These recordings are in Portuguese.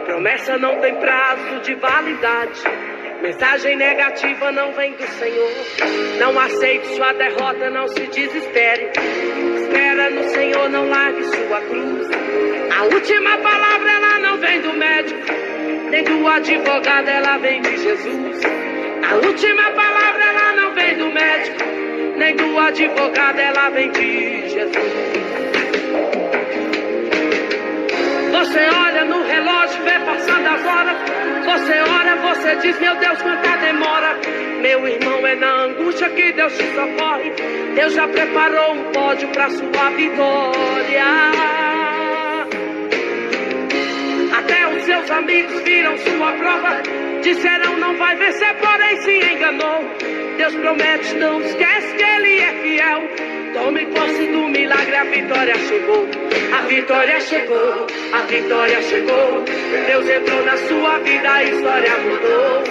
Promessa não tem prazo de validade. Mensagem negativa não vem do Senhor. Não aceite sua derrota, não se desespere. Espera no Senhor, não largue sua cruz. A última palavra ela não vem do médico, nem do advogado, ela vem de Jesus. A última palavra ela não vem do médico, nem do advogado, ela vem de Jesus. Você olha no relógio, vê passando as horas. Você ora, você diz, meu Deus, quanta demora. Meu irmão, é na angústia que Deus te socorre. Deus já preparou um pódio para sua vitória. Até os seus amigos viram sua prova. Disseram não vai vencer, porém se enganou. Deus promete, não esquece que Ele é fiel. Tome posse do milagre, a vitória chegou. A vitória chegou, a vitória chegou. Deus entrou na sua vida, a história mudou.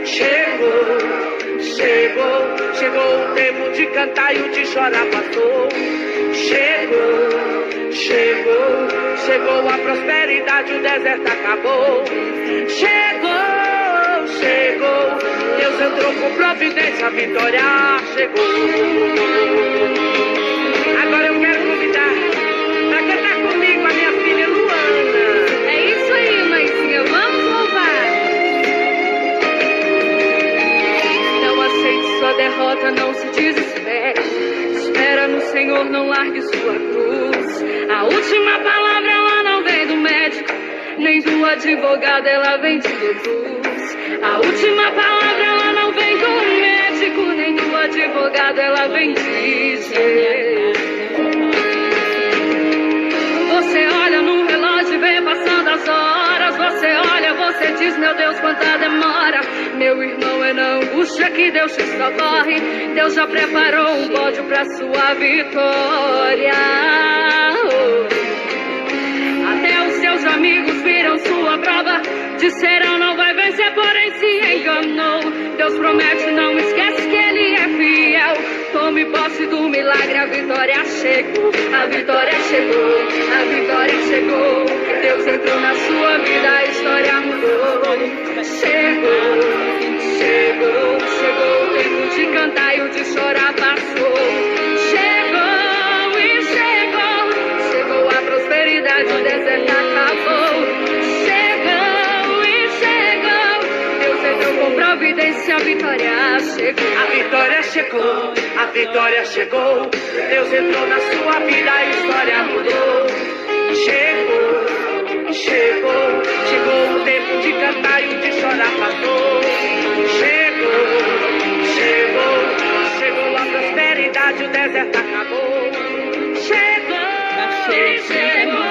Chegou, chegou, chegou o tempo de cantar e o de chorar passou. Chegou, chegou, chegou a prosperidade, o deserto acabou. Chegou, chegou, Deus entrou com providência, a vitória chegou. Agora eu quero convidar para cantar comigo a minha filha Luana. É isso aí, mãezinha, vamos louvar. Não aceite sua derrota, não se desespere. Espera no Senhor, não largue sua cruz. A última palavra ela não vem do médico, nem do advogado, ela vem de Jesus. A última palavra ela não vem do médico, nem do advogado, ela vem de Jesus. Você olha no relógio e vê passando as horas. Você olha, você diz, meu Deus, quanta demora. Meu irmão, é na angústia que Deus te socorre. Deus já preparou um pódio pra sua vitória. Até os seus amigos viram sua prova. Disseram não vai vencer, porém se enganou. Deus promete, não esquece que Ele é fiel. Tome posse do milagre, a vitória chegou. A vitória chegou, a vitória chegou. Deus entrou na sua vida, a história mudou. Chegou, chegou, chegou o tempo de cantar e o de chorar passou. Chegou e chegou, chegou a prosperidade, o deserto acabou. Chegou e chegou, Deus entrou com providência, a vitória chegou. A vitória chegou, a vitória chegou. Deus entrou na sua vida, a história mudou. Chegou, chegou, chegou o tempo de cantar e o de chorar passou. Chegou, chegou, chegou a prosperidade, o deserto acabou. Chegou, chegou,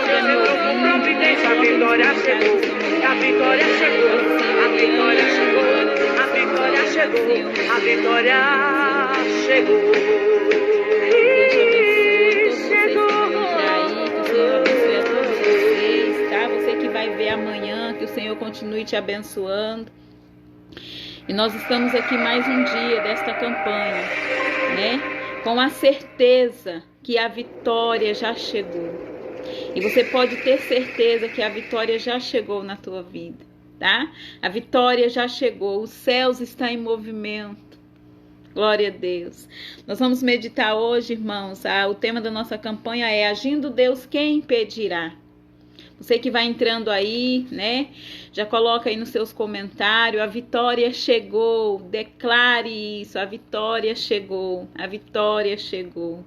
Deus entrou com providência, a vitória chegou. A vitória chegou, a vitória chegou. A vitória chegou, a vitória chegou. Você que vai ver amanhã, que o Senhor continue te abençoando. E nós estamos aqui mais um dia desta campanha, né? Com a certeza que a vitória já chegou. E você pode ter certeza que a vitória já chegou na tua vida, tá? A vitória já chegou, os céus estão em movimento. Glória a Deus. Nós vamos meditar hoje, irmãos. O tema da nossa campanha é Agindo Deus, quem impedirá? Você que vai entrando aí, né? Já coloca aí nos seus comentários, a vitória chegou. Declare isso, a vitória chegou. A vitória chegou.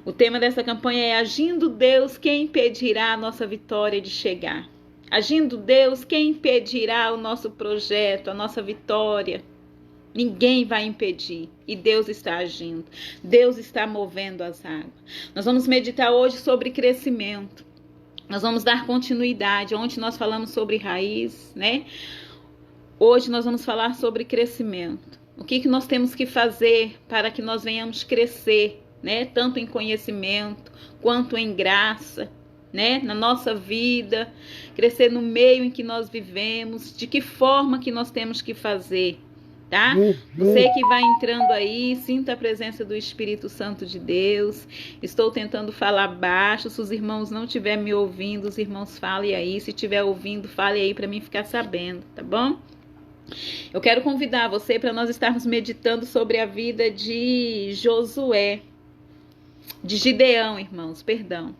O tema dessa campanha é Agindo Deus, quem impedirá a nossa vitória de chegar? Agindo Deus, quem impedirá o nosso projeto, a nossa vitória? Ninguém vai impedir. E Deus está agindo. Deus está movendo as águas. Nós vamos meditar hoje sobre crescimento. Nós vamos dar continuidade. Ontem nós falamos sobre raiz, né? Hoje nós vamos falar sobre crescimento. O que nós temos que fazer para que nós venhamos crescer, né? Tanto em conhecimento quanto em graça, né? Na nossa vida, crescer no meio em que nós vivemos, de que forma que nós temos que fazer, tá? Você que vai entrando aí, sinta a presença do Espírito Santo de Deus. Estou tentando falar baixo. Se os irmãos não estiverem me ouvindo, os irmãos falem aí. Se estiver ouvindo, fale aí para mim ficar sabendo, tá bom? Eu quero convidar você para nós estarmos meditando sobre a vida de Josué, de Gideão, irmãos, perdão.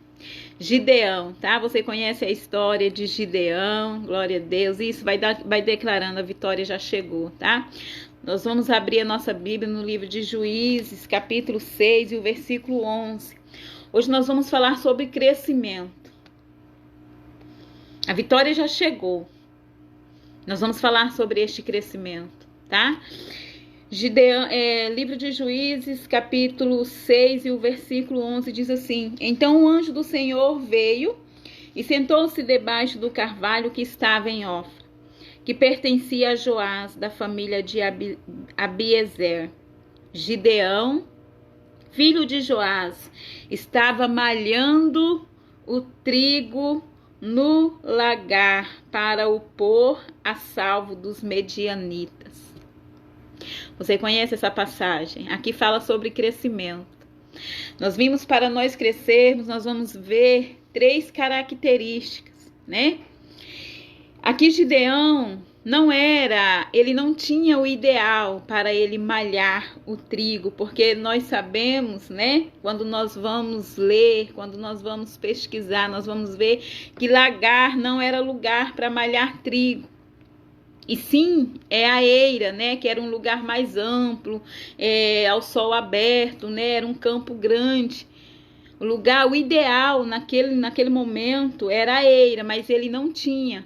Gideão, tá? Você conhece a história de Gideão, glória a Deus. Isso vai declarando, a vitória já chegou, tá? Nós vamos abrir a nossa Bíblia no livro de Juízes, capítulo 6 e o versículo 11. Hoje nós vamos falar sobre crescimento. A vitória já chegou. Nós vamos falar sobre este crescimento, tá? Gideão, livro de Juízes, capítulo 6 e o versículo 11 diz assim: Então o anjo do Senhor veio e sentou-se debaixo do carvalho que estava em Ofra, que pertencia a Joás, da família de Abiezer. Gideão, filho de Joás, estava malhando o trigo no lagar para o pôr a salvo dos medianitas. Você conhece essa passagem? Aqui fala sobre crescimento. Nós vimos, para nós crescermos, nós vamos ver 3 características, né? Aqui Gideão ele não tinha o ideal para ele malhar o trigo, porque nós sabemos, né? Quando nós vamos ler, quando nós vamos pesquisar, nós vamos ver que lagar não era lugar para malhar trigo. E sim, é a eira, né? Que era um lugar mais amplo, ao sol aberto, né? Era um campo grande. O ideal naquele momento era a eira, mas ele não tinha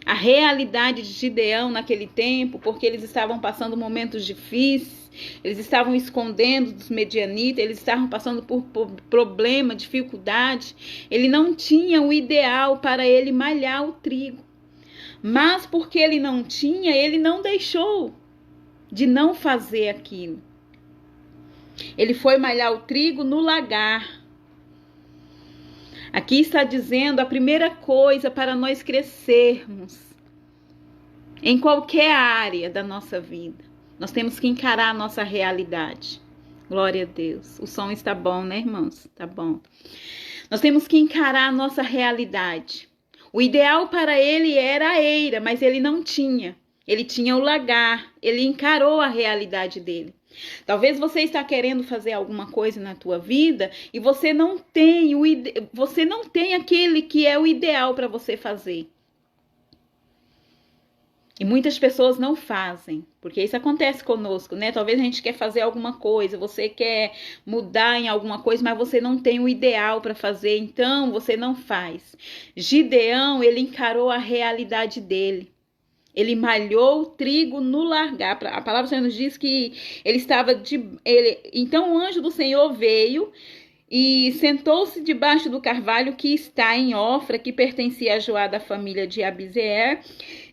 a realidade de Gideão naquele tempo, porque eles estavam passando momentos difíceis, eles estavam escondendo dos medianitas, eles estavam passando por problema, dificuldade. Ele não tinha o ideal para ele malhar o trigo. Mas porque ele não tinha, ele não deixou de não fazer aquilo. Ele foi malhar o trigo no lagar. Aqui está dizendo a primeira coisa para nós crescermos em qualquer área da nossa vida. Nós temos que encarar a nossa realidade. Glória a Deus. O som está bom, né, irmãos? Tá bom. Nós temos que encarar a nossa realidade. O ideal para ele era a eira, mas ele não tinha. Ele tinha o lagar. Ele encarou a realidade dele. Talvez você está querendo fazer alguma coisa na tua vida e você não tem aquele que é o ideal para você fazer. E muitas pessoas não fazem, porque isso acontece conosco, né? Talvez a gente quer fazer alguma coisa, você quer mudar em alguma coisa, mas você não tem o ideal para fazer, então você não faz. Gideão, ele encarou a realidade dele. Ele malhou o trigo no lagar. A palavra do Senhor nos diz que ele estava Então o anjo do Senhor veio e sentou-se debaixo do carvalho que está em Ofra, que pertencia a Joás, da família de Abiezer.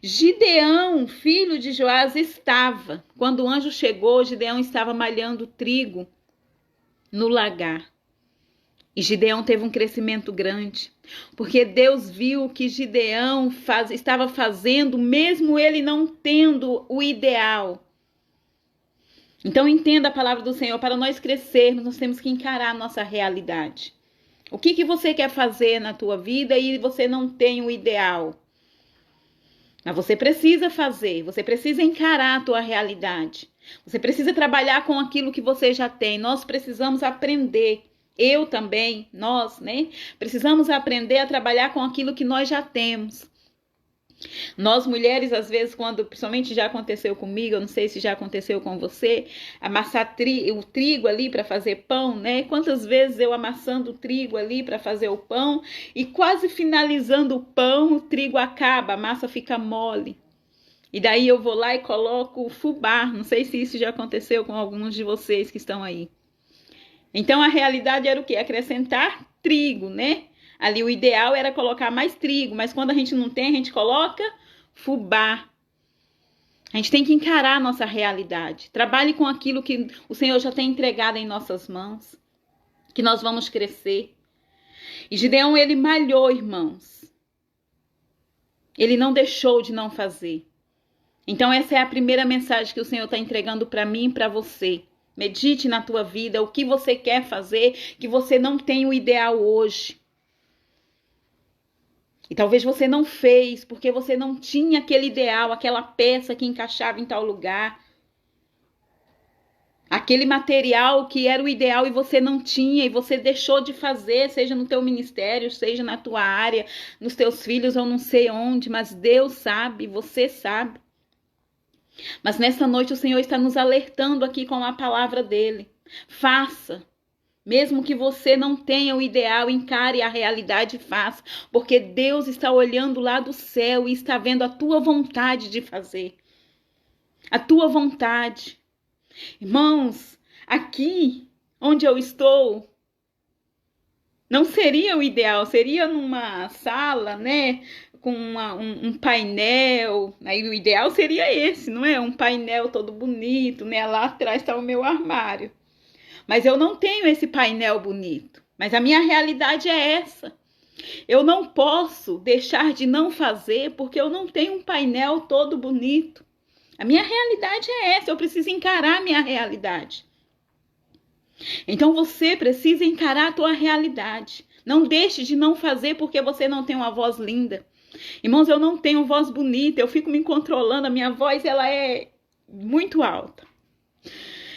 Gideão, filho de Joás, estava. Quando o anjo chegou, Gideão estava malhando o trigo no lagar. E Gideão teve um crescimento grande, porque Deus viu que Gideão estava fazendo, mesmo ele não tendo o ideal. Então entenda a palavra do Senhor, para nós crescermos, nós temos que encarar a nossa realidade. O que você quer fazer na tua vida e você não tem o ideal? Mas você precisa fazer, você precisa encarar a tua realidade. Você precisa trabalhar com aquilo que você já tem. Nós precisamos aprender. Eu também, nós, né? Precisamos aprender a trabalhar com aquilo que nós já temos. Nós mulheres, às vezes, principalmente já aconteceu comigo, eu não sei se já aconteceu com você, amassar o trigo ali para fazer pão, né? Quantas vezes eu amassando o trigo ali para fazer o pão e quase finalizando o pão, o trigo acaba, a massa fica mole. E daí eu vou lá e coloco o fubá, não sei se isso já aconteceu com alguns de vocês que estão aí. Então a realidade era o quê? Acrescentar trigo, né? Ali o ideal era colocar mais trigo, mas quando a gente não tem, a gente coloca fubá. A gente tem que encarar a nossa realidade. Trabalhe com aquilo que o Senhor já tem entregado em nossas mãos, que nós vamos crescer. E Gideão, ele malhou, irmãos. Ele não deixou de não fazer. Então essa é a primeira mensagem que o Senhor está entregando para mim e para você. Medite na tua vida, o que você quer fazer, que você não tem o ideal hoje. E talvez você não fez, porque você não tinha aquele ideal, aquela peça que encaixava em tal lugar. Aquele material que era o ideal e você não tinha, e você deixou de fazer, seja no teu ministério, seja na tua área, nos teus filhos, ou não sei onde, mas Deus sabe, você sabe. Mas nessa noite o Senhor está nos alertando aqui com a palavra dele. Faça. Mesmo que você não tenha o ideal, encare a realidade e faça. Porque Deus está olhando lá do céu e está vendo a tua vontade de fazer. A tua vontade. Irmãos, aqui onde eu estou, não seria o ideal, seria numa sala, né? Com um painel, aí o ideal seria esse, não é? Um painel todo bonito, né? Lá atrás está o meu armário. Mas eu não tenho esse painel bonito. Mas a minha realidade é essa. Eu não posso deixar de não fazer porque eu não tenho um painel todo bonito. A minha realidade é essa, eu preciso encarar a minha realidade. Então você precisa encarar a tua realidade. Não deixe de não fazer porque você não tem uma voz linda. Irmãos, eu não tenho voz bonita, eu fico me controlando, a minha voz ela é muito alta.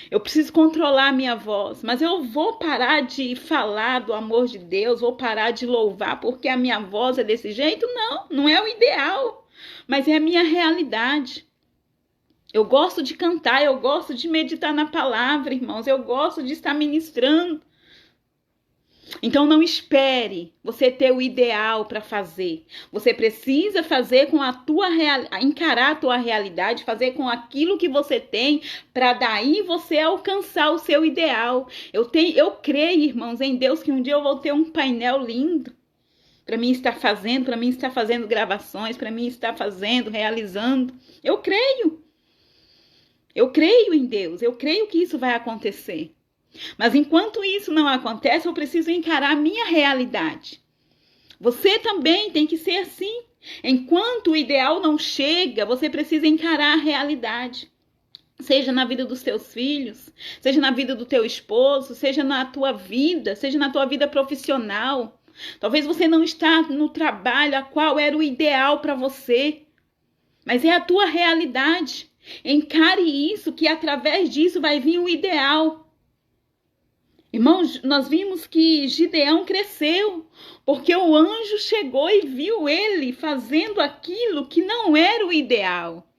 Eu preciso controlar a minha voz, mas eu vou parar de falar do amor de Deus, vou parar de louvar porque a minha voz é desse jeito? Não, não é o ideal, mas é a minha realidade. Eu gosto de cantar, eu gosto de meditar na palavra, irmãos, eu gosto de estar ministrando. Então não espere você ter o ideal para fazer. Você precisa fazer com a tua encarar a tua realidade, fazer com aquilo que você tem, para daí você alcançar o seu ideal. Eu creio, irmãos, em Deus que um dia eu vou ter um painel lindo para mim estar fazendo gravações, para mim estar fazendo, realizando. Eu creio. Eu creio em Deus, eu creio que isso vai acontecer. Mas enquanto isso não acontece, eu preciso encarar a minha realidade. Você também tem que ser assim. Enquanto o ideal não chega, você precisa encarar a realidade. Seja na vida dos teus filhos, seja na vida do teu esposo, seja na tua vida profissional. Talvez você não está no trabalho a qual era o ideal para você, mas é a tua realidade. Encare isso, que através disso vai vir o ideal. Irmãos, nós vimos que Gideão cresceu, porque o anjo chegou e viu ele fazendo aquilo que não era o ideal.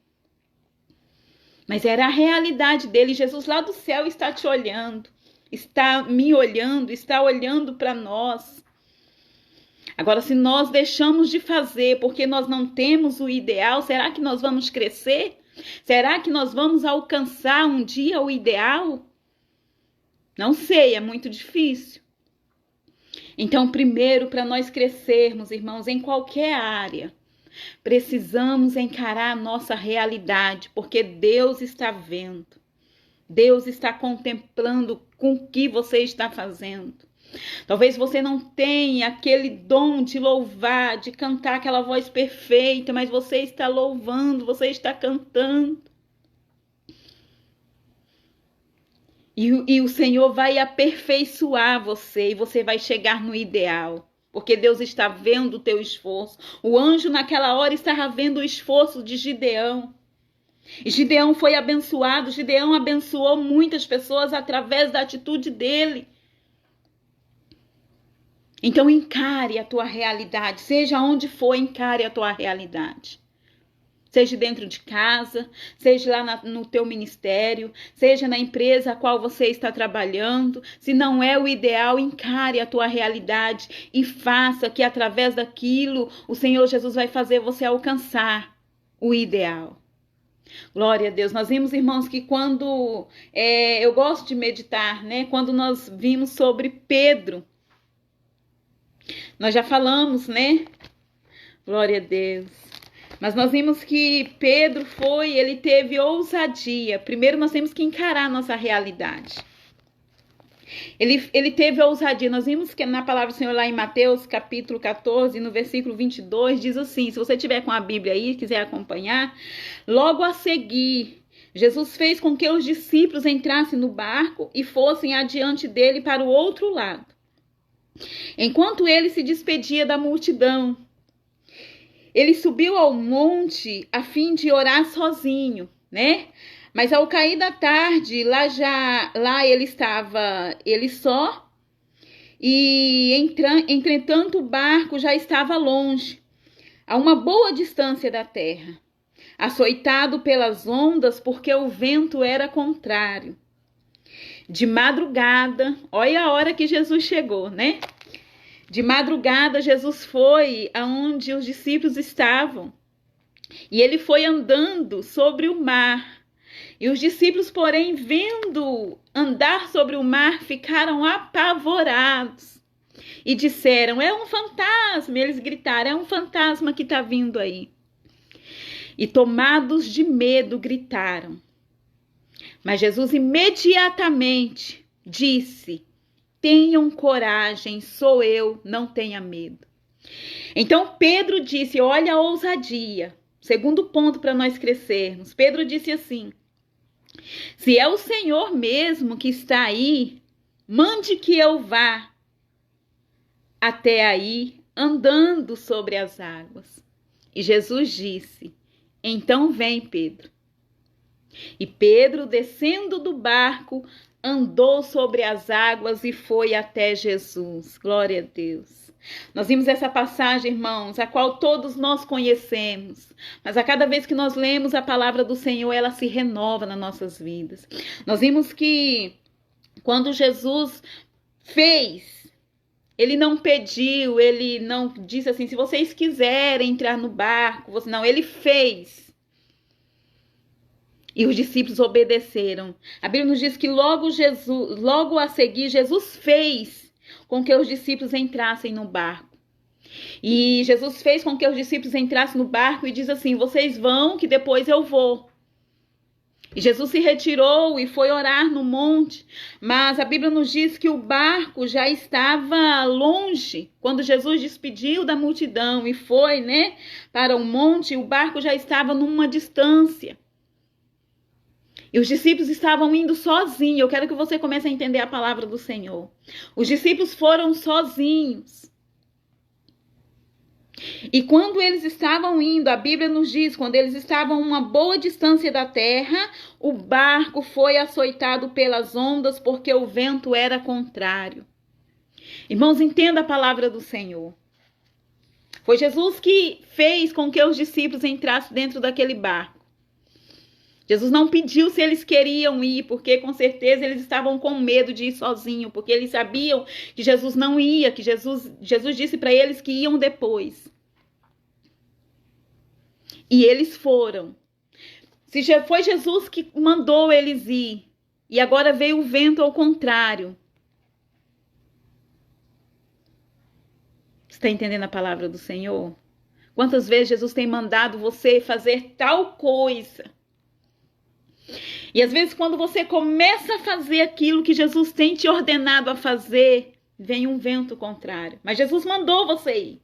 Mas era a realidade dele. Jesus lá do céu está te olhando, está me olhando, está olhando para nós. Agora, se nós deixamos de fazer porque nós não temos o ideal, será que nós vamos crescer? Será que nós vamos alcançar um dia o ideal? Não sei, é muito difícil. Então, primeiro, para nós crescermos, irmãos, em qualquer área, precisamos encarar a nossa realidade, porque Deus está vendo. Deus está contemplando com o que você está fazendo. Talvez você não tenha aquele dom de louvar, de cantar aquela voz perfeita, mas você está louvando, você está cantando. E o Senhor vai aperfeiçoar você e você vai chegar no ideal. Porque Deus está vendo o teu esforço. O anjo naquela hora estava vendo o esforço de Gideão. E Gideão foi abençoado. Gideão abençoou muitas pessoas através da atitude dele. Então encare a tua realidade. Seja onde for, encare a tua realidade. Seja dentro de casa, seja lá no teu ministério, seja na empresa a qual você está trabalhando. Se não é o ideal, encare a tua realidade e faça, que através daquilo o Senhor Jesus vai fazer você alcançar o ideal. Glória a Deus. Nós vimos, irmãos, que quando eu gosto de meditar, né? Quando nós vimos sobre Pedro, nós já falamos, né? Glória a Deus. Mas nós vimos que Pedro ele teve ousadia. Primeiro nós temos que encarar a nossa realidade. Ele teve ousadia. Nós vimos que na palavra do Senhor lá em Mateus capítulo 14, no versículo 22, diz assim, se você tiver com a Bíblia aí, quiser acompanhar, logo a seguir, Jesus fez com que os discípulos entrassem no barco e fossem adiante dele para o outro lado, enquanto ele se despedia da multidão. Ele subiu ao monte a fim de orar sozinho, né? Mas ao cair da tarde, lá ele estava, ele só, e entretanto o barco já estava longe, a uma boa distância da terra, açoitado pelas ondas, porque o vento era contrário. De madrugada, olha a hora que Jesus chegou, né? De madrugada, Jesus foi aonde os discípulos estavam, e ele foi andando sobre o mar. E os discípulos, porém, vendo andar sobre o mar, ficaram apavorados e disseram, é um fantasma. Eles gritaram, é um fantasma que está vindo aí. E tomados de medo, gritaram. Mas Jesus imediatamente disse, tenham coragem, sou eu, não tenha medo. Então Pedro disse, olha a ousadia. Segundo ponto para nós crescermos. Pedro disse assim, se é o Senhor mesmo que está aí, mande que eu vá até aí, andando sobre as águas. E Jesus disse, então vem, Pedro. E Pedro, descendo do barco, andou sobre as águas e foi até Jesus. Glória a Deus. Nós vimos essa passagem, irmãos, a qual todos nós conhecemos, mas a cada vez que nós lemos a palavra do Senhor, ela se renova nas nossas vidas. Nós vimos que quando Jesus fez, ele não pediu, ele não disse assim, se vocês quiserem entrar no barco, não, ele fez. E os discípulos obedeceram. A Bíblia nos diz que logo a seguir, Jesus fez com que os discípulos entrassem no barco. E Jesus fez com que os discípulos entrassem no barco e diz assim, vocês vão que depois eu vou. E Jesus se retirou e foi orar no monte, mas a Bíblia nos diz que o barco já estava longe. Quando Jesus despediu da multidão e foi, né, para o monte, o barco já estava numa distância. E os discípulos estavam indo sozinhos. Eu quero que você comece a entender a palavra do Senhor. Os discípulos foram sozinhos. E quando eles estavam indo, a Bíblia nos diz, quando eles estavam a uma boa distância da terra, o barco foi açoitado pelas ondas, porque o vento era contrário. Irmãos, entenda a palavra do Senhor. Foi Jesus que fez com que os discípulos entrassem dentro daquele barco. Jesus não pediu se eles queriam ir, porque com certeza eles estavam com medo de ir sozinhos, porque eles sabiam que Jesus não ia, que Jesus disse para eles que iam depois. E eles foram. Se foi Jesus que mandou eles ir, e agora veio o vento ao contrário. Você está entendendo a palavra do Senhor? Quantas vezes Jesus tem mandado você fazer tal coisa? E às vezes quando você começa a fazer aquilo que Jesus tem te ordenado a fazer, vem um vento contrário. Mas Jesus mandou você ir.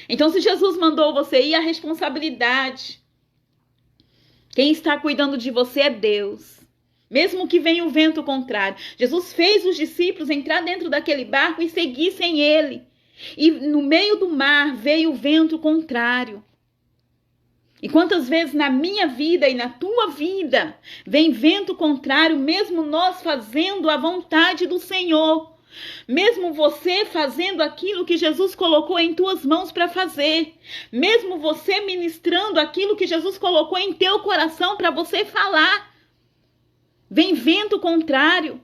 Então se Jesus mandou você ir, a responsabilidade, quem está cuidando de você é Deus. Mesmo que venha o vento contrário. Jesus fez os discípulos entrar dentro daquele barco e seguissem ele. E no meio do mar veio o vento contrário. E quantas vezes na minha vida e na tua vida vem vento contrário, mesmo nós fazendo a vontade do Senhor, mesmo você fazendo aquilo que Jesus colocou em tuas mãos para fazer, mesmo você ministrando aquilo que Jesus colocou em teu coração para você falar, vem vento contrário.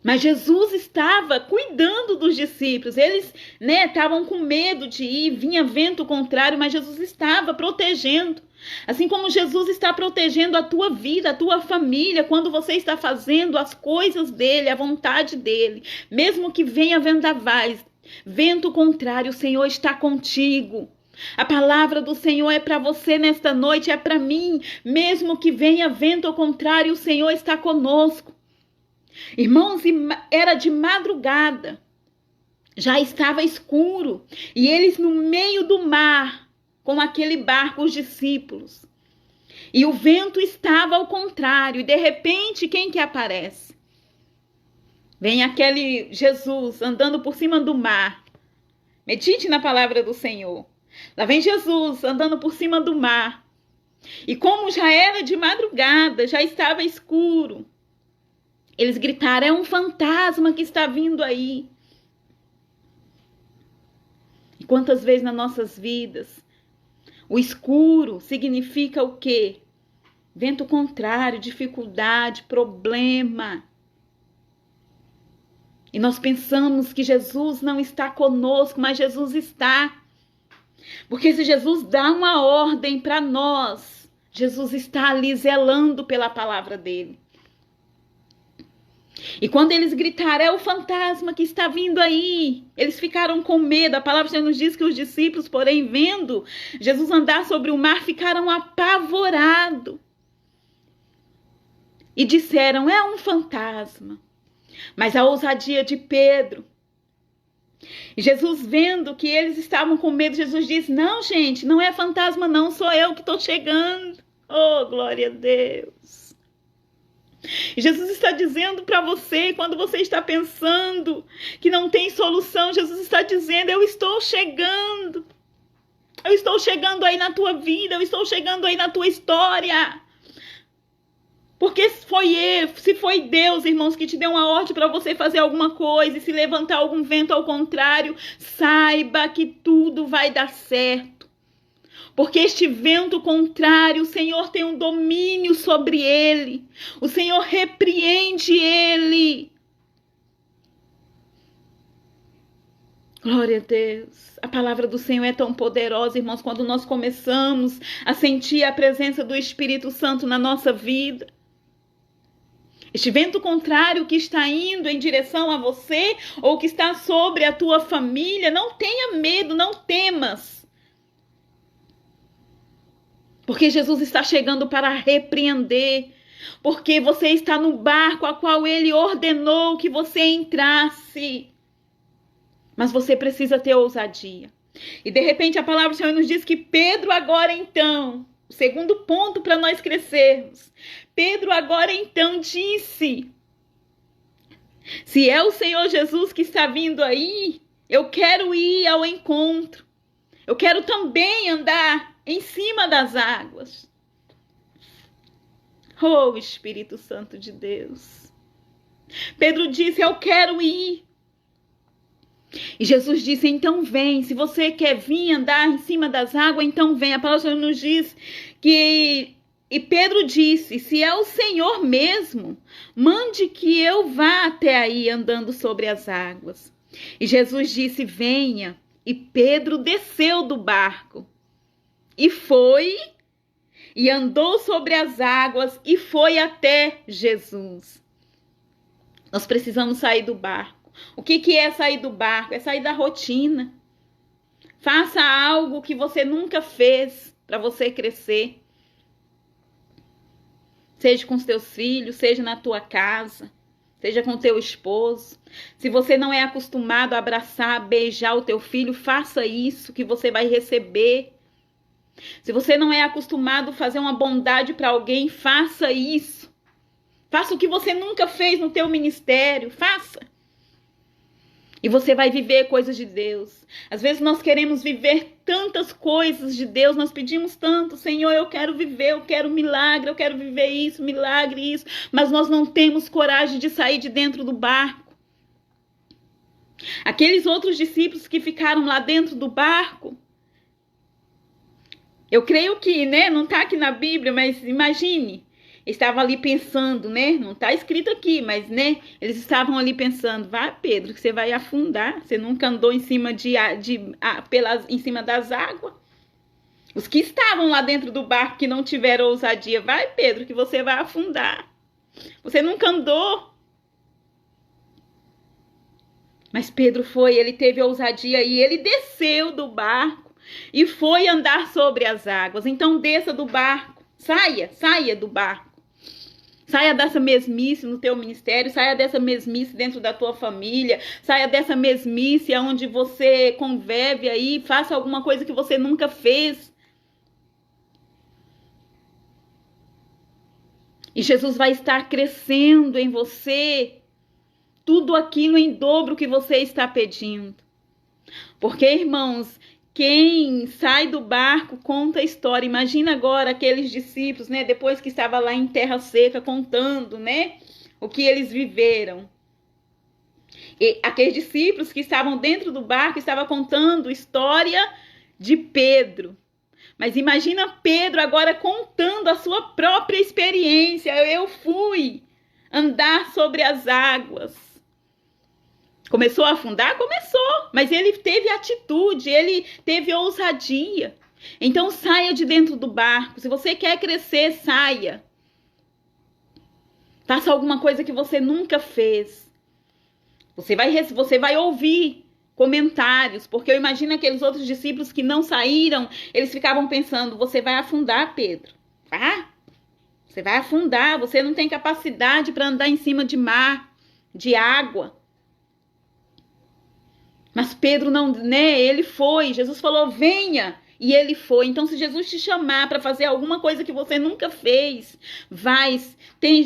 Mas Jesus estava cuidando dos discípulos. Eles, estavam com medo de ir, vinha vento contrário, mas Jesus estava protegendo. Assim como Jesus está protegendo a tua vida, a tua família, quando você está fazendo as coisas dele, a vontade dele. Mesmo que venha vendavais, vento contrário, o Senhor está contigo. A palavra do Senhor é para você nesta noite, é para mim. Mesmo que venha vento ao contrário, o Senhor está conosco. Irmãos, era de madrugada, já estava escuro, e eles no meio do mar, com aquele barco, os discípulos. E o vento estava ao contrário, e de repente, quem que aparece? Vem aquele Jesus andando por cima do mar. Medite na palavra do Senhor. Lá vem Jesus andando por cima do mar. E como já era de madrugada, já estava escuro, eles gritaram: é um fantasma que está vindo aí. E quantas vezes nas nossas vidas o escuro significa o quê? Vento contrário, dificuldade, problema. E nós pensamos que Jesus não está conosco, mas Jesus está. Porque se Jesus dá uma ordem para nós, Jesus está ali zelando pela palavra dele. E quando eles gritaram: é o fantasma que está vindo aí, eles ficaram com medo. A palavra já nos diz que os discípulos, porém, vendo Jesus andar sobre o mar, ficaram apavorados. E disseram: é um fantasma. Mas a ousadia de Pedro. E Jesus, vendo que eles estavam com medo, Jesus diz: não, gente, não é fantasma não, sou eu que estou chegando. Oh, glória a Deus. E Jesus está dizendo para você, quando você está pensando que não tem solução, Jesus está dizendo: eu estou chegando. Eu estou chegando aí na tua vida, eu estou chegando aí na tua história. Porque se foi Deus, irmãos, que te deu uma ordem para você fazer alguma coisa, e se levantar algum vento ao contrário, saiba que tudo vai dar certo. Porque este vento contrário, o Senhor tem um domínio sobre ele. O Senhor repreende ele. Glória a Deus. A palavra do Senhor é tão poderosa, irmãos, quando nós começamos a sentir a presença do Espírito Santo na nossa vida. Este vento contrário que está indo em direção a você ou que está sobre a tua família, não tenha medo, não temas. Porque Jesus está chegando para repreender. Porque você está no barco a qual ele ordenou que você entrasse. Mas você precisa ter ousadia. E de repente a palavra do Senhor nos diz que Pedro agora então, o segundo ponto para nós crescermos. Pedro agora então disse: se é o Senhor Jesus que está vindo aí, eu quero ir ao encontro. Eu quero também andar em cima das águas. Oh, Espírito Santo de Deus. Pedro disse: eu quero ir. E Jesus disse: então vem. Se você quer vir andar em cima das águas, então vem. A palavra nos diz que... E Pedro disse: se é o Senhor mesmo, mande que eu vá até aí andando sobre as águas. E Jesus disse: venha. E Pedro desceu do barco. E foi, e andou sobre as águas, e foi até Jesus. Nós precisamos sair do barco. O que é sair do barco? É sair da rotina. Faça algo que você nunca fez para você crescer. Seja com os teus filhos, seja na tua casa, seja com o teu esposo. Se você não é acostumado a abraçar, beijar o teu filho, faça isso que você vai receber. Se você não é acostumado a fazer uma bondade para alguém, faça isso. Faça o que você nunca fez no teu ministério, faça. E você vai viver coisas de Deus. Às vezes nós queremos viver tantas coisas de Deus, nós pedimos tanto: Senhor, eu quero viver, eu quero milagre, eu quero viver isso, milagre, isso. Mas nós não temos coragem de sair de dentro do barco. Aqueles outros discípulos que ficaram lá dentro do barco, eu creio que, não está aqui na Bíblia, mas imagine, estava ali pensando, não está escrito aqui, mas, eles estavam ali pensando: vai, Pedro, que você vai afundar, você nunca andou em cima em cima das águas. Os que estavam lá dentro do barco que não tiveram ousadia: vai, Pedro, que você vai afundar, você nunca andou. Mas Pedro foi, ele teve ousadia e ele desceu do barco e foi andar sobre as águas. Então desça do barco, saia do barco. Saia dessa mesmice no teu ministério, saia dessa mesmice dentro da tua família, saia dessa mesmice onde você convive aí, faça alguma coisa que você nunca fez. E Jesus vai estar crescendo em você tudo aquilo em dobro que você está pedindo. Porque, irmãos, quem sai do barco conta a história. Imagina agora aqueles discípulos, né? Depois que estava lá em terra seca, contando, né? O que eles viveram. E aqueles discípulos que estavam dentro do barco estavam contando a história de Pedro. Mas imagina Pedro agora contando a sua própria experiência. Eu fui andar sobre as águas. Começou a afundar? Começou. Mas ele teve atitude, ele teve ousadia. Então saia de dentro do barco. Se você quer crescer, saia. Faça alguma coisa que você nunca fez. Você vai ouvir comentários, porque eu imagino aqueles outros discípulos que não saíram, eles ficavam pensando, você vai afundar, Pedro. Ah, você vai afundar, você não tem capacidade para andar em cima de mar, de água. Mas Pedro não, né? Ele foi. Jesus falou, venha. E ele foi. Então, se Jesus te chamar para fazer alguma coisa que você nunca fez, vai,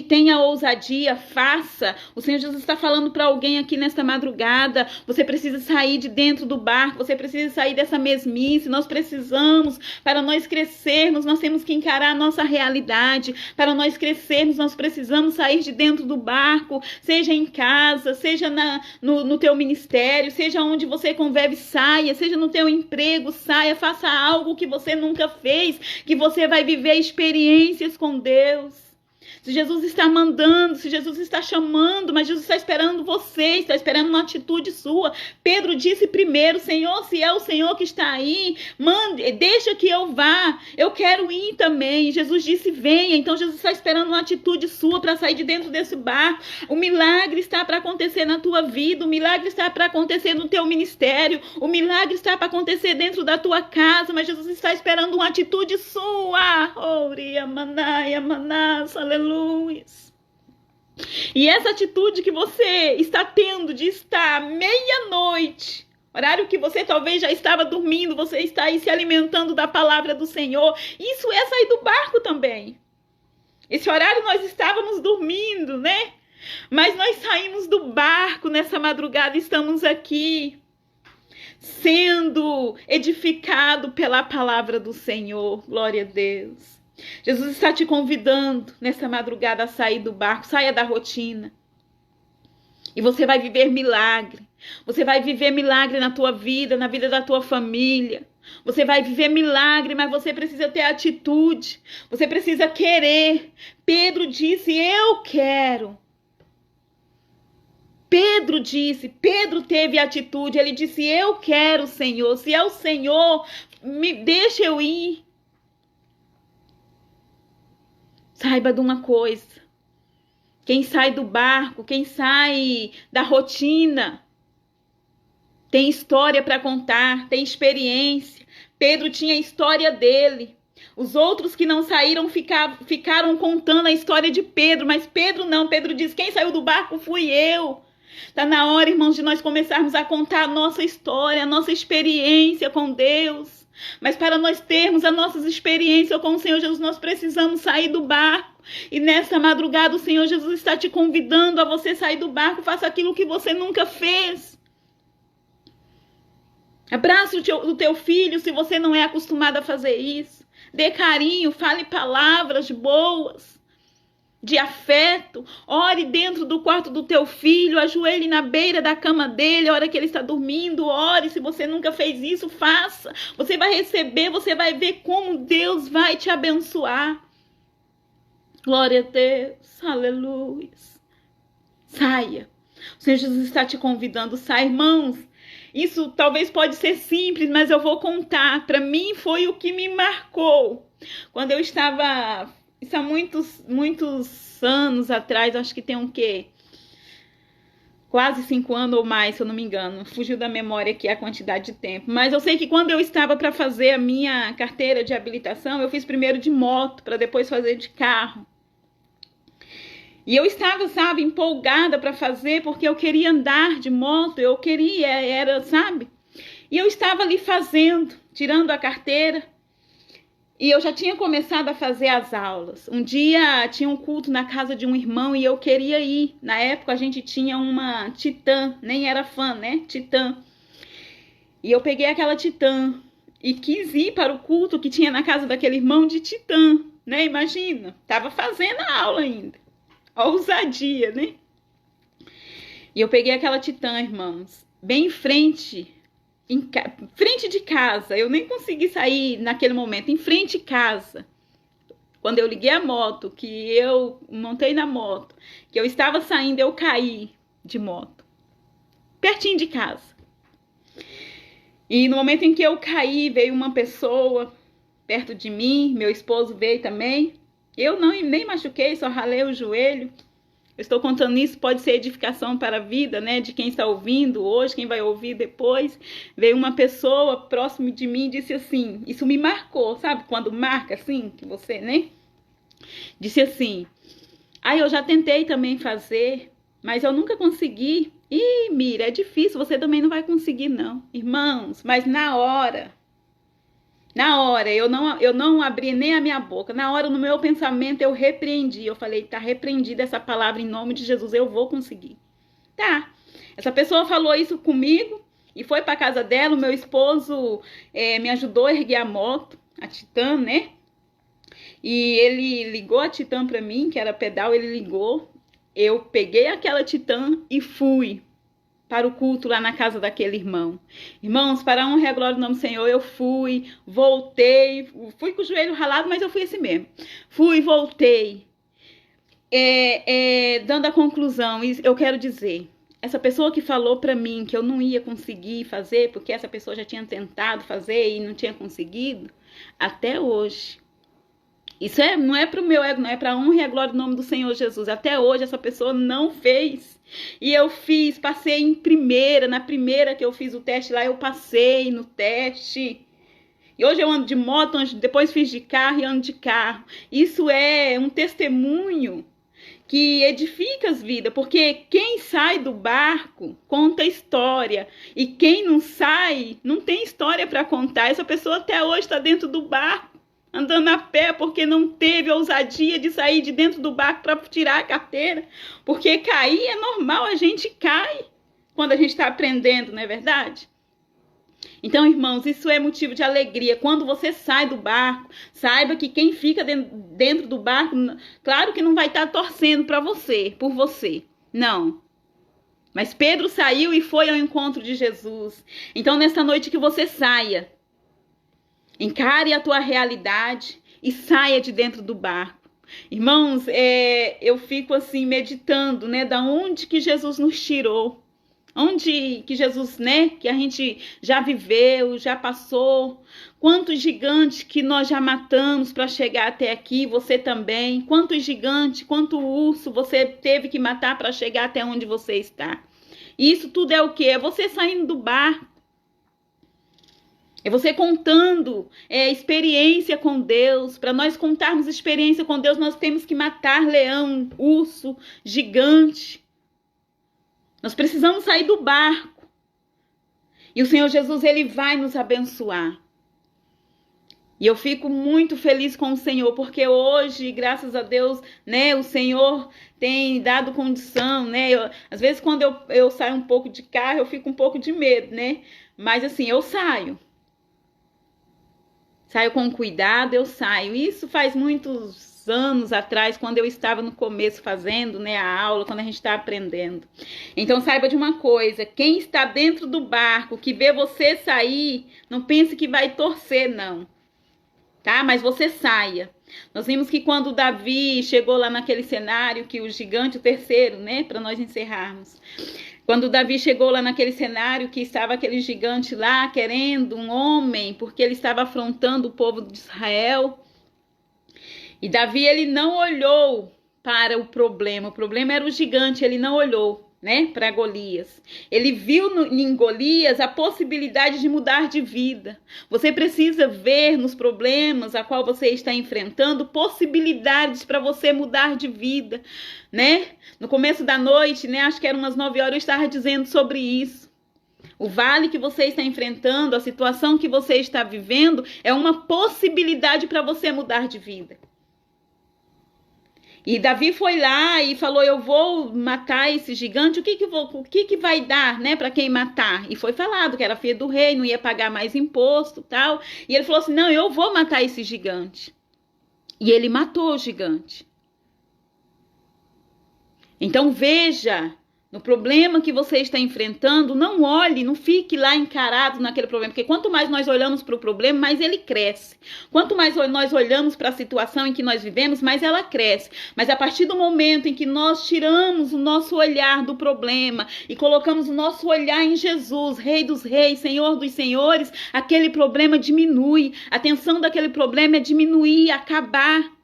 tenha ousadia, faça. O Senhor Jesus está falando para alguém aqui nesta madrugada. Você precisa sair de dentro do barco. Você precisa sair dessa mesmice. Nós precisamos, para nós crescermos, nós temos que encarar a nossa realidade. Para nós crescermos, nós precisamos sair de dentro do barco. Seja em casa, seja no teu ministério, seja onde você convive, saia. Seja no teu emprego, saia. Faça algo que você nunca fez, que você vai viver experiências com Deus. Se Jesus está mandando, se Jesus está chamando, mas Jesus está esperando você, está esperando uma atitude sua. Pedro disse primeiro, Senhor, se é o Senhor que está aí, mande, deixa que eu vá, eu quero ir também. Jesus disse, venha. Então Jesus está esperando uma atitude sua para sair de dentro desse barco. O milagre está para acontecer na tua vida, o milagre está para acontecer no teu ministério, o milagre está para acontecer dentro da tua casa, mas Jesus está esperando uma atitude sua. Oria, manaia, manás, aleluia. E essa atitude que você está tendo de estar meia-noite, horário que você talvez já estava dormindo, você está aí se alimentando da palavra do Senhor, isso é sair do barco também. Esse horário nós estávamos dormindo, né? Mas nós saímos do barco nessa madrugada, estamos aqui sendo edificado pela palavra do Senhor. Glória a Deus. Jesus está te convidando nessa madrugada a sair do barco, saia da rotina. E você vai viver milagre. Você vai viver milagre na tua vida, na vida da tua família. Você vai viver milagre, mas você precisa ter atitude. Você precisa querer. Pedro disse, eu quero. Pedro teve atitude. Ele disse, eu quero, Senhor. Se é o Senhor, me deixa eu ir. Saiba de uma coisa, quem sai do barco, quem sai da rotina, tem história para contar, tem experiência. Pedro tinha a história dele. Os outros que não saíram ficaram contando a história de Pedro, mas Pedro não. Pedro diz, quem saiu do barco fui eu. Está na hora, irmãos, de nós começarmos a contar a nossa história, a nossa experiência com Deus. Mas para nós termos as nossas experiências com o Senhor Jesus, nós precisamos sair do barco. E nessa madrugada o Senhor Jesus está te convidando a você sair do barco. Faça aquilo que você nunca fez. Abrace o teu filho se você não é acostumado a fazer isso. Dê carinho, fale palavras boas, de afeto. Ore dentro do quarto do teu filho, ajoelhe na beira da cama dele, a hora que ele está dormindo, ore. Se você nunca fez isso, faça. Você vai receber, você vai ver como Deus vai te abençoar. Glória a Deus, aleluia. Saia. O Senhor Jesus está te convidando, saia, irmãos. Isso talvez pode ser simples, mas eu vou contar. Para mim foi o que me marcou. Quando eu estava... Isso há muitos anos atrás, acho que tem um quê? Quase 5 anos ou mais, se eu não me engano. Fugiu da memória aqui a quantidade de tempo. Mas eu sei que quando eu estava para fazer a minha carteira de habilitação, eu fiz primeiro de moto, para depois fazer de carro. E eu estava, sabe, empolgada para fazer, porque eu queria andar de moto, eu queria, era, sabe? E eu estava ali fazendo, tirando a carteira, e eu já tinha começado a fazer as aulas. Um dia tinha um culto na casa de um irmão e eu queria ir. Na época a gente tinha uma Titan, nem era fã, né? Titan. E eu peguei aquela Titan e quis ir para o culto que tinha na casa daquele irmão de Titan, né? Imagina, estava fazendo a aula ainda. A ousadia, né? E eu peguei aquela Titan, irmãos, bem em frente de casa. Eu nem consegui sair naquele momento, em frente de casa. Quando eu liguei a moto, que eu montei na moto, que eu estava saindo, eu caí de moto, pertinho de casa. E no momento em que eu caí, veio uma pessoa perto de mim, meu esposo veio também. Eu nem machuquei, só ralei o joelho. Eu estou contando isso, pode ser edificação para a vida, né? De quem está ouvindo hoje, quem vai ouvir depois. Veio uma pessoa próximo de mim e disse assim, isso me marcou, sabe? Quando marca assim, que você, né? Disse assim, eu já tentei também fazer, mas eu nunca consegui. Ih, Mira, é difícil, você também não vai conseguir não. Irmãos, mas na hora, eu não abri nem a minha boca. Na hora, no meu pensamento, eu repreendi. Eu falei, tá repreendida essa palavra em nome de Jesus, eu vou conseguir. Tá. Essa pessoa falou isso comigo e foi para casa dela. O meu esposo me ajudou a erguer a moto, a Titan, né? E ele ligou a Titan para mim, que era pedal, ele ligou. Eu peguei aquela Titan e fui para o culto lá na casa daquele irmão. Irmãos, para a honra e a glória do nome do Senhor, eu fui, voltei, fui com o joelho ralado, mas eu fui assim mesmo. Fui, voltei. Dando a conclusão, eu quero dizer, essa pessoa que falou para mim que eu não ia conseguir fazer, porque essa pessoa já tinha tentado fazer e não tinha conseguido, até hoje. Isso não é para o meu ego, não é para a honra e a glória do nome do Senhor Jesus. Até hoje essa pessoa não fez. E eu fiz, passei em primeira. Na primeira que eu fiz o teste lá, eu passei no teste. E hoje eu ando de moto, depois fiz de carro e ando de carro. Isso é um testemunho que edifica as vidas, porque quem sai do barco conta história. E quem não sai, não tem história para contar. Essa pessoa até hoje está dentro do barco, andando a pé, porque não teve ousadia de sair de dentro do barco para tirar a carteira. Porque cair é normal, a gente cai quando a gente está aprendendo, não é verdade? Então, irmãos, isso é motivo de alegria. Quando você sai do barco, saiba que quem fica dentro do barco, claro que não vai estar torcendo para você, por você, não. Mas Pedro saiu e foi ao encontro de Jesus. Então, nessa noite que você saia, encare a tua realidade e saia de dentro do barco. Irmãos, eu fico assim meditando, né, da onde que Jesus nos tirou. Onde que Jesus, né, que a gente já viveu, já passou. Quantos gigantes que nós já matamos para chegar até aqui, você também. Quantos gigantes, quanto urso você teve que matar para chegar até onde você está. E isso tudo é o quê? É você saindo do barco. É você contando experiência com Deus. Para nós contarmos experiência com Deus, nós temos que matar leão, urso, gigante. Nós precisamos sair do barco. E o Senhor Jesus, Ele vai nos abençoar. E eu fico muito feliz com o Senhor, porque hoje, graças a Deus, né, o Senhor tem dado condição, né? Às vezes, quando eu saio um pouco de carro, eu fico um pouco de medo, né? Mas assim, eu saio. Saio com cuidado, eu saio. Isso faz muitos anos atrás, quando eu estava no começo fazendo, né, a aula, quando a gente está aprendendo. Então saiba de uma coisa, quem está dentro do barco, que vê você sair, não pense que vai torcer, não. Tá? Mas você saia. Nós vimos que quando Davi chegou lá naquele cenário, que o gigante, o terceiro, né, para nós encerrarmos. Quando Davi chegou lá naquele cenário que estava aquele gigante lá querendo um homem, porque ele estava afrontando o povo de Israel. E Davi, ele não olhou para o problema era o gigante, ele não olhou. né, para Golias. Ele viu em Golias a possibilidade de mudar de vida. Você precisa ver nos problemas a qual você está enfrentando possibilidades para você mudar de vida, né? No começo da noite, né, acho que eram umas 9 horas, eu estava dizendo sobre isso. O vale que você está enfrentando, a situação que você está vivendo, é uma possibilidade para você mudar de vida. E Davi foi lá e falou, eu vou matar esse gigante, o que vai dar, né, para quem matar? E foi falado que era filho do rei, não ia pagar mais imposto, tal. E ele falou assim, não, eu vou matar esse gigante. E ele matou o gigante. Então veja, no problema que você está enfrentando, não olhe, não fique lá encarado naquele problema, porque quanto mais nós olhamos para o problema, mais ele cresce. Quanto mais nós olhamos para a situação em que nós vivemos, mais ela cresce. Mas a partir do momento em que nós tiramos o nosso olhar do problema e colocamos o nosso olhar em Jesus, Rei dos Reis, Senhor dos Senhores, aquele problema diminui. A tensão daquele problema é diminuir, acabar.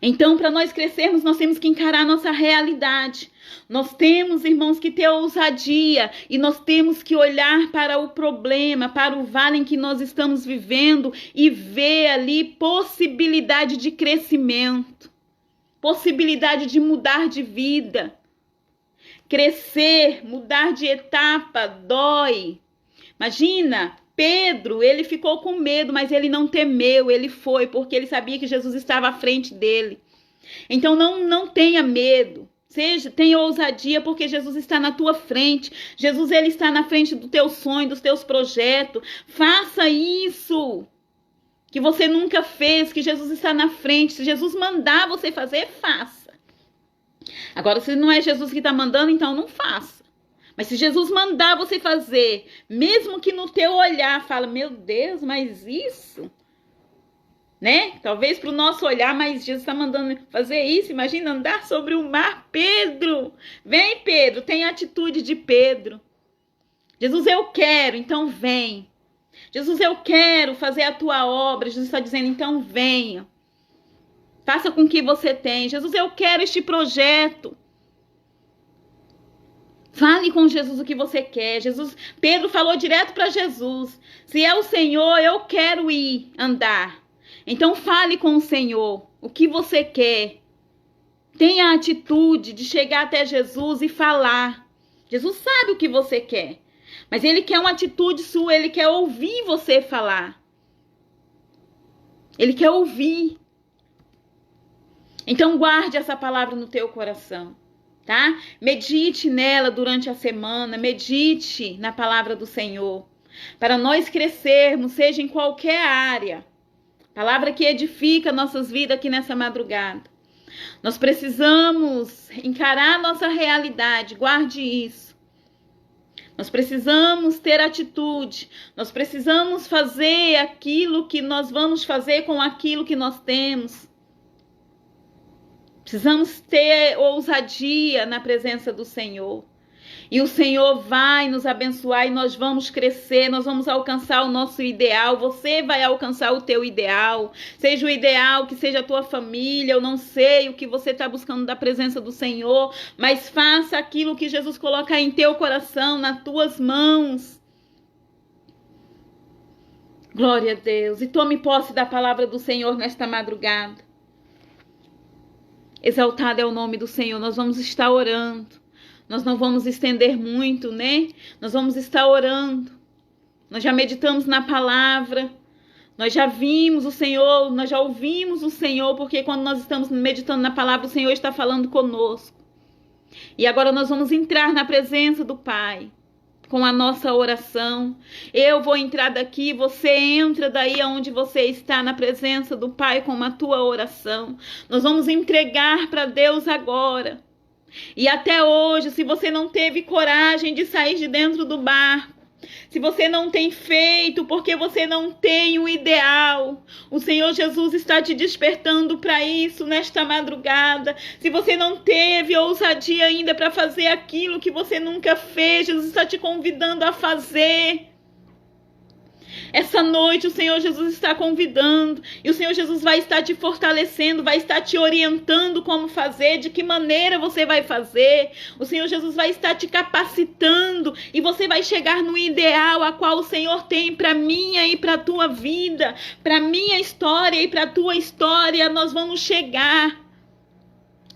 Então, para nós crescermos, nós temos que encarar a nossa realidade. Nós temos, irmãos, que ter ousadia e nós temos que olhar para o problema, para o vale em que nós estamos vivendo e ver ali possibilidade de crescimento, possibilidade de mudar de vida. Crescer, mudar de etapa, dói. Imagina, Pedro, ele ficou com medo, mas ele não temeu, ele foi, porque ele sabia que Jesus estava à frente dele. Então não tenha medo, tenha ousadia, porque Jesus está na tua frente. Jesus, ele está na frente do teu sonho, dos teus projetos. Faça isso que você nunca fez, que Jesus está na frente. Se Jesus mandar você fazer, faça. Agora, se não é Jesus que está mandando, então não faça. Mas se Jesus mandar você fazer, mesmo que no teu olhar fala, meu Deus, mas isso, né? Talvez para o nosso olhar, mas Jesus está mandando fazer isso. Imagina andar sobre o mar, Pedro. Vem, Pedro, tem a atitude de Pedro. Jesus, eu quero, então vem. Jesus, eu quero fazer a tua obra. Jesus está dizendo, então venha. Faça com que você tem. Jesus, eu quero este projeto. Fale com Jesus o que você quer. Pedro falou direto para Jesus. Se é o Senhor, eu quero ir andar. Então fale com o Senhor o que você quer. Tenha a atitude de chegar até Jesus e falar. Jesus sabe o que você quer. Mas ele quer uma atitude sua. Ele quer ouvir você falar. Ele quer ouvir. Então guarde essa palavra no teu coração. Tá? Medite nela durante a semana, medite na palavra do Senhor, para nós crescermos, seja em qualquer área, palavra que edifica nossas vidas aqui nessa madrugada. Nós precisamos encarar nossa realidade, guarde isso. Nós precisamos ter atitude, nós precisamos fazer aquilo que nós vamos fazer com aquilo que nós temos. Precisamos ter ousadia na presença do Senhor. E o Senhor vai nos abençoar e nós vamos crescer, nós vamos alcançar o nosso ideal. Você vai alcançar o teu ideal. Seja o ideal que seja a tua família, eu não sei o que você está buscando da presença do Senhor, mas faça aquilo que Jesus coloca em teu coração, nas tuas mãos. Glória a Deus. E tome posse da palavra do Senhor nesta madrugada. Exaltado é o nome do Senhor. Nós vamos estar orando. Nós não vamos estender muito, né? Nós vamos estar orando. Nós já meditamos na palavra. Nós já vimos o Senhor, nós já ouvimos o Senhor, porque quando nós estamos meditando na palavra, o Senhor está falando conosco. E agora nós vamos entrar na presença do Pai, com a nossa oração. Eu vou entrar daqui, você entra daí onde você está, na presença do Pai, com a tua oração. Nós vamos entregar para Deus agora. E até hoje, se você não teve coragem de sair de dentro do barco, se você não tem feito porque você não tem o ideal, o Senhor Jesus está te despertando para isso nesta madrugada. Se você não teve ousadia ainda para fazer aquilo que você nunca fez, Jesus está te convidando a fazer. Essa noite o Senhor Jesus está convidando, e o Senhor Jesus vai estar te fortalecendo, vai estar te orientando como fazer, de que maneira você vai fazer. O Senhor Jesus vai estar te capacitando, e você vai chegar no ideal a qual o Senhor tem para minha e para a tua vida, para minha história e para a tua história. Nós vamos chegar.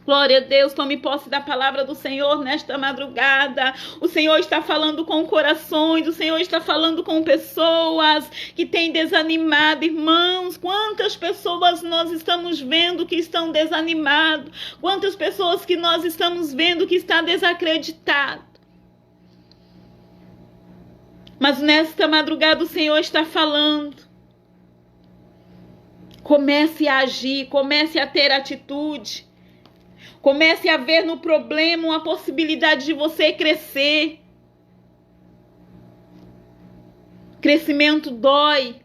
Glória a Deus, tome posse da palavra do Senhor nesta madrugada. O Senhor está falando com corações, o Senhor está falando com pessoas que têm desanimado. Irmãos, quantas pessoas nós estamos vendo que estão desanimadas? Quantas pessoas que nós estamos vendo que estão desacreditadas? Mas nesta madrugada o Senhor está falando. Comece a agir, comece a ter atitude. Comece a ver no problema uma possibilidade de você crescer. Crescimento dói.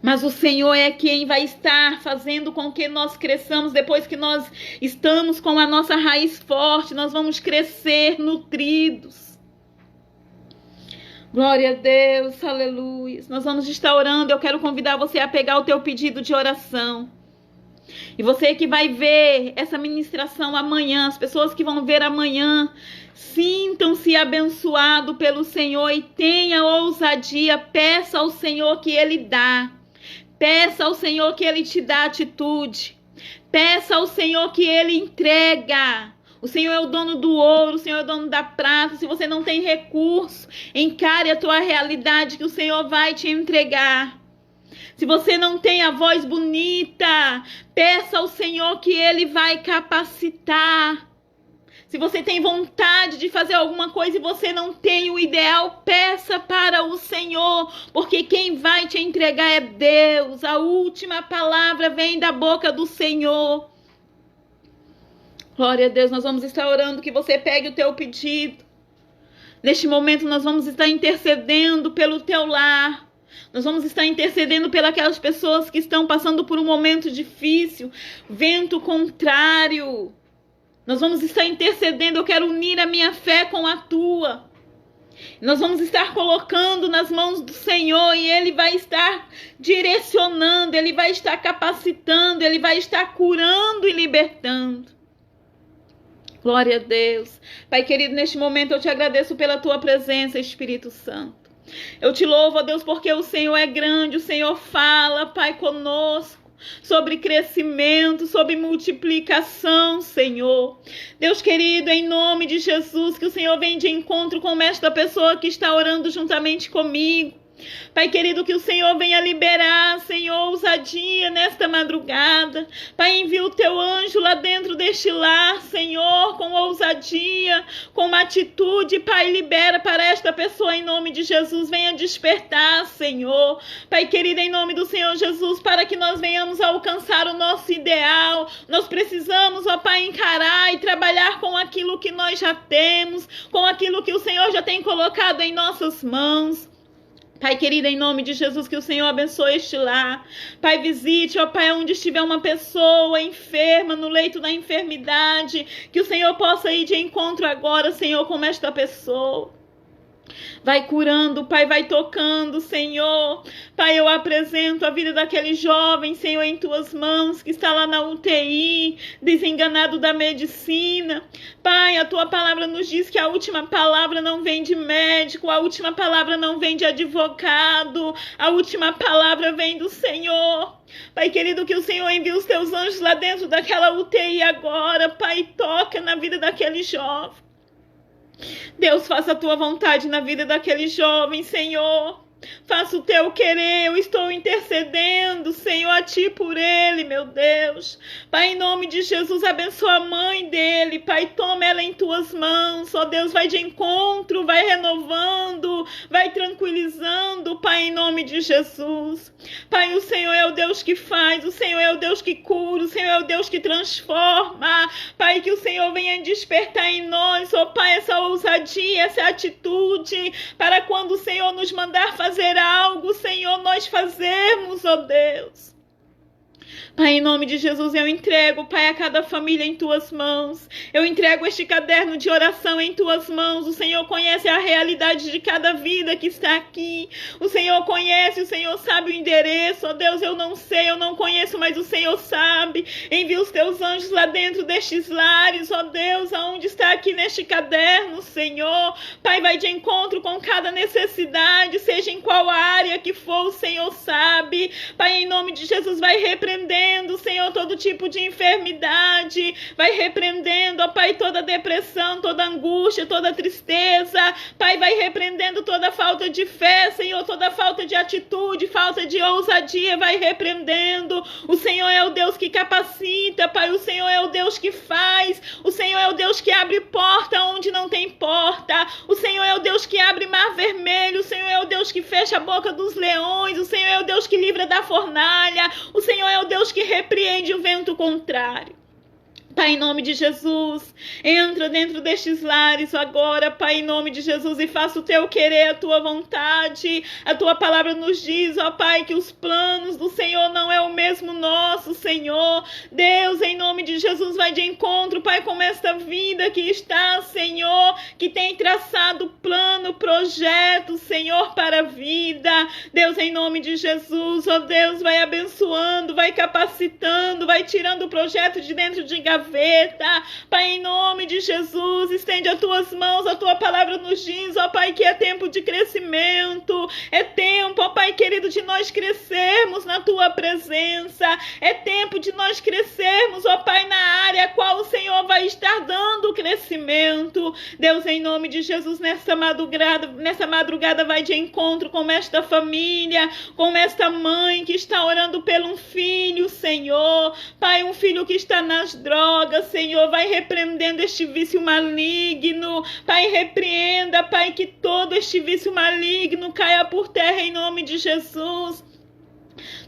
Mas o Senhor é quem vai estar fazendo com que nós cresçamos. Depois que nós estamos com a nossa raiz forte, nós vamos crescer nutridos. Glória a Deus, aleluia. Nós vamos estar orando. Eu quero convidar você a pegar o teu pedido de oração. E você que vai ver essa ministração amanhã, as pessoas que vão ver amanhã, sintam-se abençoados pelo Senhor e tenha ousadia. Peça ao Senhor que Ele dá. Peça ao Senhor que Ele te dá atitude. Peça ao Senhor que Ele entrega. O Senhor é o dono do ouro, o Senhor é o dono da prata. Se você não tem recurso, encare a tua realidade que o Senhor vai te entregar. Se você não tem a voz bonita, peça ao Senhor que Ele vai capacitar. Se você tem vontade de fazer alguma coisa e você não tem o ideal, peça para o Senhor, porque quem vai te entregar é Deus. A última palavra vem da boca do Senhor. Glória a Deus, nós vamos estar orando que você pegue o teu pedido. Neste momento nós vamos estar intercedendo pelo teu lar. Nós vamos estar intercedendo pelas pessoas que estão passando por um momento difícil, vento contrário. Nós vamos estar intercedendo, eu quero unir a minha fé com a tua. Nós vamos estar colocando nas mãos do Senhor e Ele vai estar direcionando, Ele vai estar capacitando, Ele vai estar curando e libertando. Glória a Deus. Pai querido, neste momento eu te agradeço pela tua presença, Espírito Santo. Eu te louvo, ó Deus, porque o Senhor é grande, o Senhor fala, Pai, conosco, sobre crescimento, sobre multiplicação, Senhor. Deus querido, em nome de Jesus, que o Senhor venha de encontro com esta pessoa que está orando juntamente comigo. Pai querido, que o Senhor venha liberar, Senhor, ousadia nesta madrugada. Pai, envia o teu anjo lá dentro deste lar, Senhor, com ousadia, com atitude. Pai, libera para esta pessoa em nome de Jesus. Venha despertar, Senhor. Pai querido, em nome do Senhor Jesus, para que nós venhamos alcançar o nosso ideal. Nós precisamos, ó Pai, encarar e trabalhar com aquilo que nós já temos, com aquilo que o Senhor já tem colocado em nossas mãos. Pai querido, em nome de Jesus, que o Senhor abençoe este lar. Pai, visite, ó Pai, onde estiver uma pessoa enferma, no leito da enfermidade, que o Senhor possa ir de encontro agora, Senhor, com esta pessoa. Vai curando, Pai, vai tocando, Senhor. Pai, eu apresento a vida daquele jovem, Senhor, em tuas mãos, que está lá na UTI, desenganado da medicina. Pai, a tua palavra nos diz que a última palavra não vem de médico, a última palavra não vem de advogado, a última palavra vem do Senhor. Pai querido, que o Senhor envie os teus anjos lá dentro daquela UTI agora. Pai, toca na vida daquele jovem. Deus, faça a tua vontade na vida daquele jovem, Senhor. Faça o teu querer, eu estou intercedendo, Senhor, a ti por ele, meu Deus. Pai, em nome de Jesus, abençoa a mãe dele, Pai, toma ela em tuas mãos, ó Deus, vai de encontro, vai renovando, vai tranquilizando, Pai, em nome de Jesus. Pai, o Senhor é o Deus que faz, o Senhor é o Deus que cura, o Senhor é o Deus que transforma. Pai, que o Senhor venha despertar em nós, ó Pai, essa ousadia, essa atitude, para quando o Senhor nos mandar fazer algo, Senhor, nós fazemos, ó Deus. Pai, em nome de Jesus, eu entrego, Pai, a cada família em Tuas mãos. Eu entrego este caderno de oração em Tuas mãos. O Senhor conhece a realidade de cada vida que está aqui. O Senhor conhece, o Senhor sabe o endereço. Ó Deus, eu não sei, eu não conheço, mas o Senhor sabe. Envia os Teus anjos lá dentro destes lares, ó Deus, aonde está aqui neste caderno, Senhor. Pai, vai de encontro com cada necessidade, seja em qual área que for, o Senhor sabe. Pai, em nome de Jesus, vai repreendendo, Senhor, todo tipo de enfermidade, vai repreendendo, ó Pai, toda depressão, toda angústia, toda tristeza. Pai, vai repreendendo toda falta de fé, Senhor, toda falta de atitude, falta de ousadia, vai repreendendo. O Senhor é o Deus que capacita, Pai, o Senhor é o Deus que faz, o Senhor é o Deus que abre porta onde não tem porta, o Senhor é o Deus que abre mar vermelho, o Senhor é o Deus que fecha a boca dos leões, o Senhor é o Deus que livra da fornalha, o Senhor é o Deus que repreende o vento contrário. Pai, em nome de Jesus, entra dentro destes lares agora, Pai, em nome de Jesus, e faça o Teu querer, a Tua vontade. A Tua palavra nos diz, ó Pai, que os planos do Senhor não é o mesmo nosso, Senhor. Deus, em nome de Jesus, vai de encontro, Pai, com esta vida que está, Senhor, que tem traçado plano, projeto, Senhor, para a vida. Deus, em nome de Jesus, ó Deus, vai abençoando, vai capacitando, vai tirando o projeto de dentro de gaveta. Pai, em nome de Jesus, estende as Tuas mãos, a Tua palavra nos diz, ó Pai, que é tempo de crescimento, é tempo, ó Pai querido, de nós crescermos na Tua presença, é tempo de nós crescermos, ó Pai, na área a qual o Senhor vai estar dando crescimento. Deus, em nome de Jesus, nessa madrugada vai de encontro com esta família, com esta mãe que está orando por um filho, Senhor, Pai, um filho que está nas drogas, Senhor, vai repreendendo este vício maligno, Pai, repreenda, Pai, que todo este vício maligno caia por terra em nome de Jesus.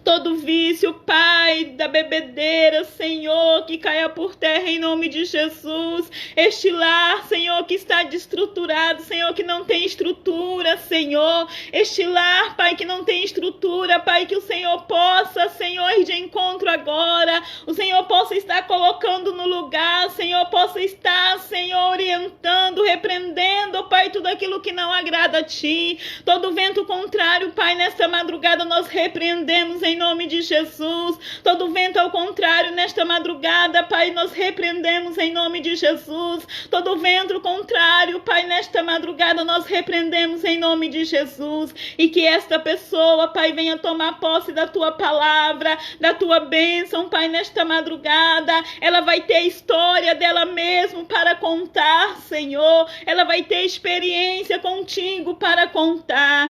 Todo vício, Pai, da bebedeira, Senhor, que caia por terra em nome de Jesus. Este lar, Senhor, que está desestruturado, Senhor, que não tem estrutura, Senhor. Este lar, Pai, que não tem estrutura, Pai, que o Senhor possa, Senhor, ir de encontro agora. O Senhor possa estar colocando no lugar, Senhor, possa estar, Senhor, orientando, repreendendo, Pai, tudo aquilo que não agrada a Ti. Todo vento contrário, Pai, nesta madrugada nós repreendemos em nome de Jesus. Todo vento ao contrário nesta madrugada, Pai, nós repreendemos em nome de Jesus. Todo vento contrário, Pai, nesta madrugada nós repreendemos em nome de Jesus. E que esta pessoa, Pai, venha tomar posse da Tua palavra, da Tua bênção, Pai, nesta madrugada. Ela vai ter a história dela mesmo para contar, Senhor. Ela vai ter experiência contigo para contar.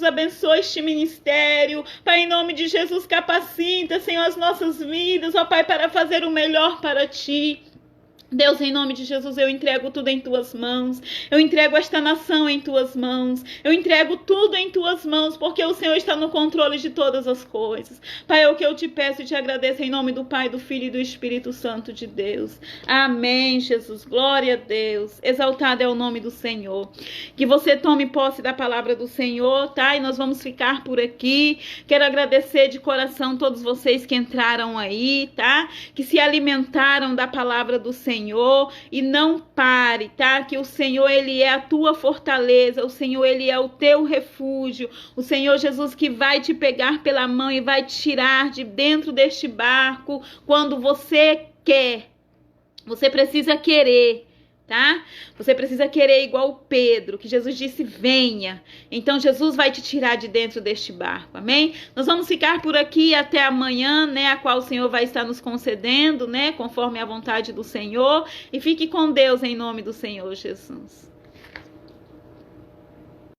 Abençoa este ministério, Pai, em nome de Jesus, capacita, Senhor, as nossas vidas, ó Pai, para fazer o melhor para Ti. Deus, em nome de Jesus, eu entrego tudo em Tuas mãos, eu entrego esta nação em Tuas mãos, eu entrego tudo em Tuas mãos, porque o Senhor está no controle de todas as coisas. Pai, é o que eu Te peço e Te agradeço em nome do Pai, do Filho e do Espírito Santo de Deus. Amém, Jesus, glória a Deus, exaltado é o nome do Senhor. Que você tome posse da palavra do Senhor, tá? E nós vamos ficar por aqui. Quero agradecer de coração todos vocês que entraram aí, tá? Que se alimentaram da palavra do Senhor. E não pare, tá? Que o Senhor, Ele é a tua fortaleza, o Senhor, Ele é o teu refúgio, o Senhor Jesus que vai te pegar pela mão e vai te tirar de dentro deste barco quando você quer. Você precisa querer, tá? Você precisa querer igual Pedro, que Jesus disse, venha. Então Jesus vai te tirar de dentro deste barco, amém? Nós vamos ficar por aqui até amanhã, né? A qual o Senhor vai estar nos concedendo, né? Conforme a vontade do Senhor. E fique com Deus em nome do Senhor Jesus.